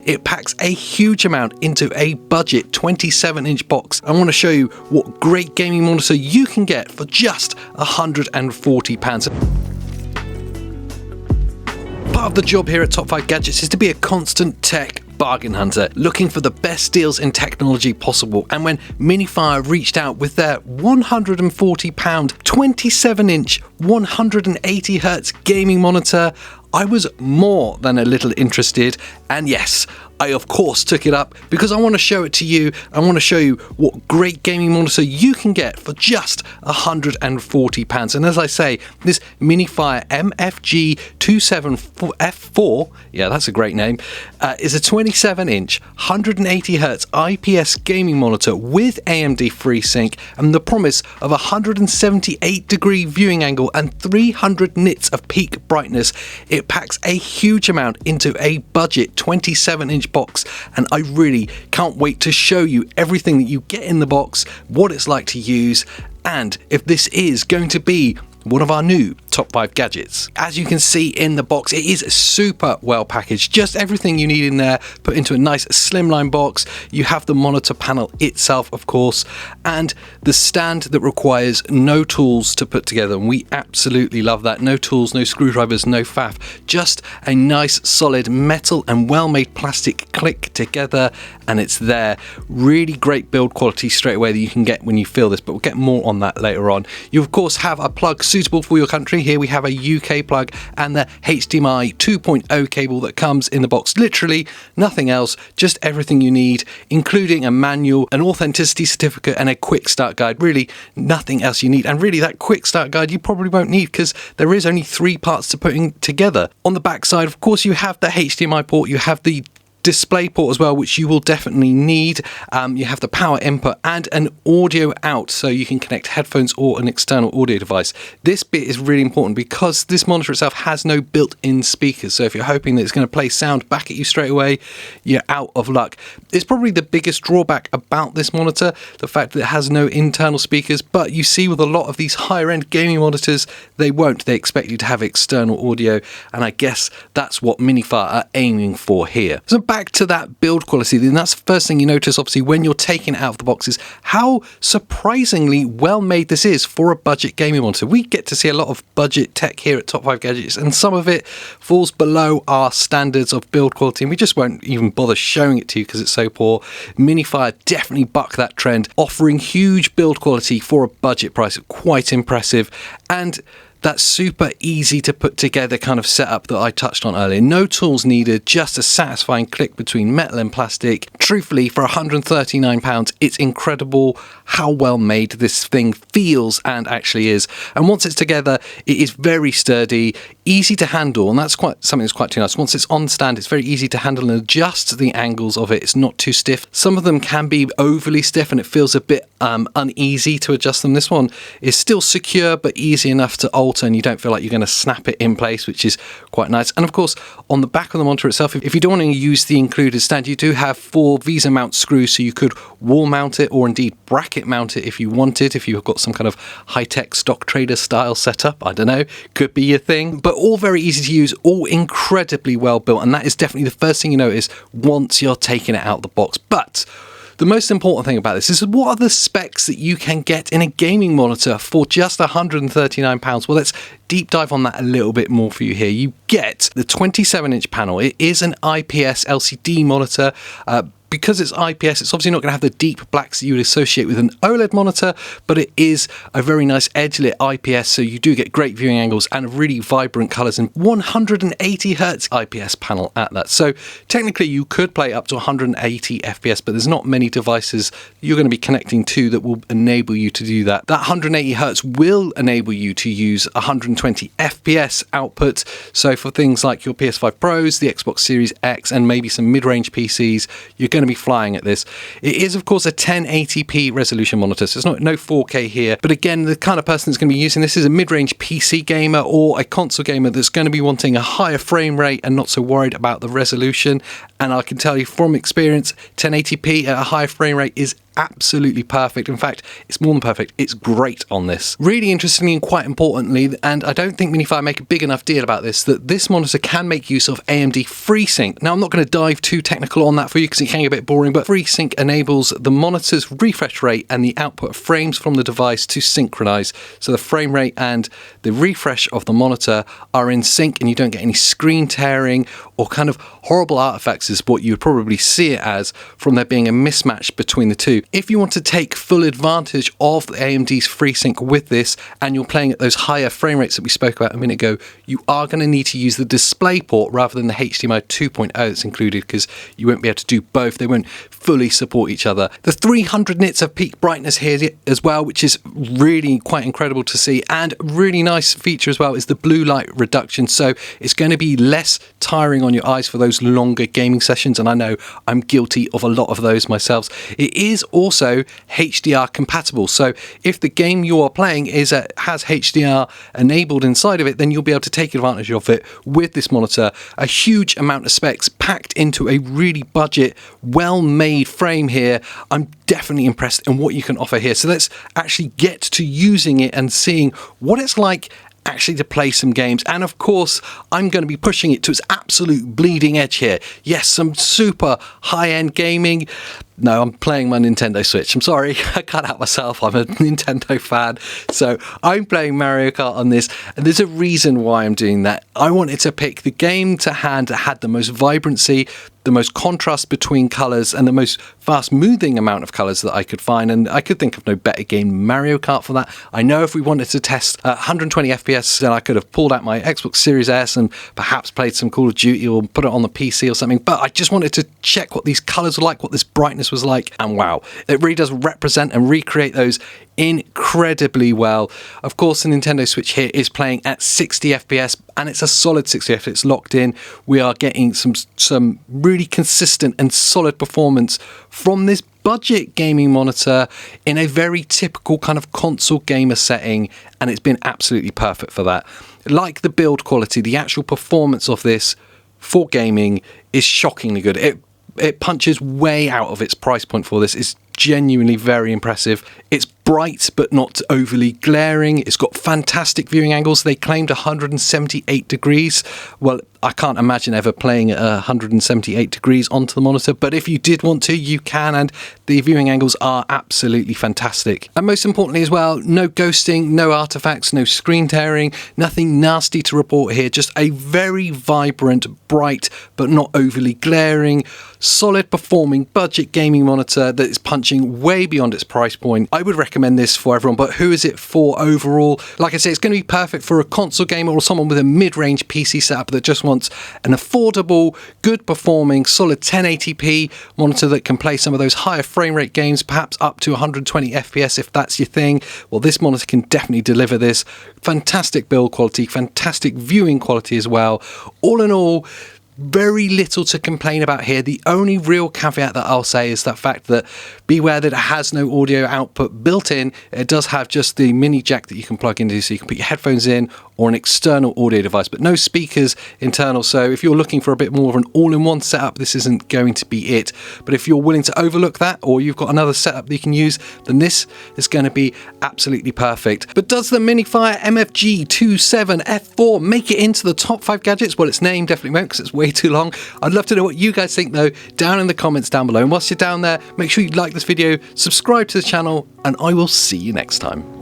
It packs a huge amount into a budget 27-inch box. I want to show you what great gaming monitor you can get for just £140. Part of the job here at Top 5 Gadgets is to be a constant tech bargain hunter, looking for the best deals in technology possible. And when Minifire reached out with their £140 27-inch 180Hz gaming monitor, I was more than a little interested, and yes, I of course took it up because I want to show it to you. I want to show you what great gaming monitor you can get for just £140. And as I say, this Minifire MFG27F4, yeah, that's a great name, is a 27-inch 180Hz IPS gaming monitor with AMD FreeSync and the promise of a 178-degree viewing angle and 300 nits of peak brightness. It packs a huge amount into a budget 27-inch box, and I really can't wait to show you everything that you get in the box, what it's like to use, and if this is going to be one of our new Top 5 Gadgets. As you can see in the box, it is super well packaged. Just everything you need in there, put into a nice slimline box. You have the monitor panel itself, of course, and the stand that requires no tools to put together. And we absolutely love that. No tools, no screwdrivers, no faff. Just a nice solid metal and well-made plastic click together, and it's there. Really great build quality straight away that you can get when you feel this, but we'll get more on that later on. You, of course, have a plug suitable for your country. Here we have a UK plug and the HDMI 2.0 cable that comes in the box. Literally nothing else, just everything you need, including a manual, an authenticity certificate, and a quick start guide. Really nothing else you need. And really that quick start guide you probably won't need because there is only 3 parts to putting together. On the back side, of course, you have the HDMI port, you have the display port as well, which you will definitely need. You have the power input and an audio out, so you can connect headphones or an external audio device. This bit is really important because this monitor itself has no built-in speakers, so if you're hoping that it's going to play sound back at you straight away, you're out of luck. It's probably the biggest drawback about this monitor, the fact that it has no internal speakers, but you see with a lot of these higher-end gaming monitors, they won't. They expect you to have external audio, and I guess that's what Minifire are aiming for here. So back to that build quality, then that's the first thing you notice, obviously, when you're taking it out of the box, is how surprisingly well made this is for a budget gaming monitor. We get to see a lot of budget tech here at Top 5 Gadgets, and some of it falls below our standards of build quality, and we just won't even bother showing it to you because it's so poor. Minifire definitely buck that trend, offering huge build quality for a budget price. Quite impressive. And that super easy to put together kind of setup that I touched on earlier. No tools needed, just a satisfying click between metal and plastic. Truthfully, for £139, it's incredible how well made this thing feels and actually is. And once it's together, it is very sturdy, easy to handle, and that's quite something that's quite too nice. Once it's on stand, it's very easy to handle and adjust the angles of it. It's not too stiff. Some of them can be overly stiff and it feels a bit uneasy to adjust them. This one is still secure but easy enough to alter, and you don't feel like you're going to snap it in place, which is quite nice. And of course, on the back of the monitor itself, if you don't want to use the included stand, you do have 4 Visa mount screws, so you could wall mount it or indeed bracket mount it if you wanted, if you've got some kind of high-tech stock trader style setup. I don't know, could be your thing, but all very easy to use, all incredibly well built, and that is definitely the first thing you notice once you're taking it out of the box. But the most important thing about this is, what are the specs that you can get in a gaming monitor for just £139? Well, let's deep dive on that a little bit more for you here. You get the 27-inch panel. It is an IPS LCD monitor. Because it's IPS, it's obviously not going to have the deep blacks that you would associate with an OLED monitor, but it is a very nice edge-lit IPS, so you do get great viewing angles and really vibrant colours, and 180Hz IPS panel at that. So technically you could play up to 180 FPS, but there's not many devices you're going to be connecting to that will enable you to do that. That 180Hz will enable you to use 120 FPS output, so for things like your PS5 Pros, the Xbox Series X, and maybe some mid-range PCs, you're going to be flying at this. It is, of course, a 1080p resolution monitor, so it's no 4K here, but again, the kind of person that's going to be using this is a mid-range PC gamer or a console gamer that's going to be wanting a higher frame rate and not so worried about the resolution. And I can tell you from experience, 1080p at a higher frame rate is absolutely perfect. In fact, it's more than perfect, it's great on this. Really interestingly and quite importantly, and I don't think Minifire make a big enough deal about this, that this monitor can make use of AMD FreeSync. Now, I'm not going to dive too technical on that for you because it can get a bit boring, but FreeSync enables the monitor's refresh rate and the output of frames from the device to synchronize. So the frame rate and the refresh of the monitor are in sync, and you don't get any screen tearing or kind of horrible artifacts is what you would probably see it as from there being a mismatch between the two. If you want to take full advantage of the AMD's FreeSync with this, and you're playing at those higher frame rates that we spoke about a minute ago, you are going to need to use the display port rather than the HDMI 2.0 that's included, because you won't be able to do both. They won't fully support each other. The 300 nits of peak brightness here as well, which is really quite incredible to see, and really nice feature as well is the blue light reduction. So it's going to be less tiring on your eyes for those longer gaming sessions, and I know I'm guilty of a lot of those myself. It is also HDR compatible, so if the game you are playing has HDR enabled inside of it, then you'll be able to take advantage of it with this monitor. A huge amount of specs packed into a really budget, well-made frame here. I'm definitely impressed in what you can offer here. So let's actually get to using it and seeing what it's like actually to play some games. And of course, I'm going to be pushing it to its absolute bleeding edge here. Yes, some super high-end gaming. No, I'm playing my Nintendo Switch. I'm sorry, I cut out myself. I'm a Nintendo fan. So I'm playing Mario Kart on this, and there's a reason why I'm doing that. I wanted to pick the game to hand that had the most vibrancy, the most contrast between colours, and the most fast-moving amount of colours that I could find, and I could think of no better game than Mario Kart for that. I know if we wanted to test 120 FPS, then I could have pulled out my Xbox Series S and perhaps played some Call of Duty or put it on the PC or something, but I just wanted to check what these colours were like, what this brightness was like, and wow, it really does represent and recreate those incredibly well. Of course, the Nintendo Switch here is playing at 60 FPS, and it's a solid 60 FPS. It's locked in. We are getting some really consistent and solid performance from this budget gaming monitor in a very typical kind of console gamer setting, and it's been absolutely perfect for that. Like the build quality, the actual performance of this for gaming is shockingly good. It punches way out of its price point for this. It's genuinely very impressive. It's bright but not overly glaring. It's got fantastic viewing angles. They claimed 178 degrees. Well, I can't imagine ever playing at 178 degrees onto the monitor, but if you did want to, you can, and the viewing angles are absolutely fantastic. And most importantly as well, no ghosting, no artifacts, no screen tearing, nothing nasty to report here. Just a very vibrant, bright but not overly glaring, solid performing budget gaming monitor that is punching way beyond its price point. I would recommend this for everyone, but who is it for overall? Like I say, it's going to be perfect for a console gamer or someone with a mid-range PC setup that just wants an affordable, good performing, solid 1080p monitor that can play some of those higher frame rate games, perhaps up to 120 FPS if that's your thing. Well, this monitor can definitely deliver this. Fantastic build quality, fantastic viewing quality as well. All in all, very little to complain about here. The only real caveat that I'll say is that fact that beware that it has no audio output built in. It does have just the mini jack that you can plug into, so you can put your headphones in or an external audio device, but no speakers internal. So if you're looking for a bit more of an all-in-one setup, this isn't going to be it. But if you're willing to overlook that, or you've got another setup that you can use, then this is going to be absolutely perfect. But does the Minifire MFG27F4 make it into the top 5 gadgets? Well, its name definitely won't, because it's way too long. I'd love to know what you guys think though, down in the comments down below. And whilst you're down there, make sure you like this video, subscribe to the channel, and I will see you next time.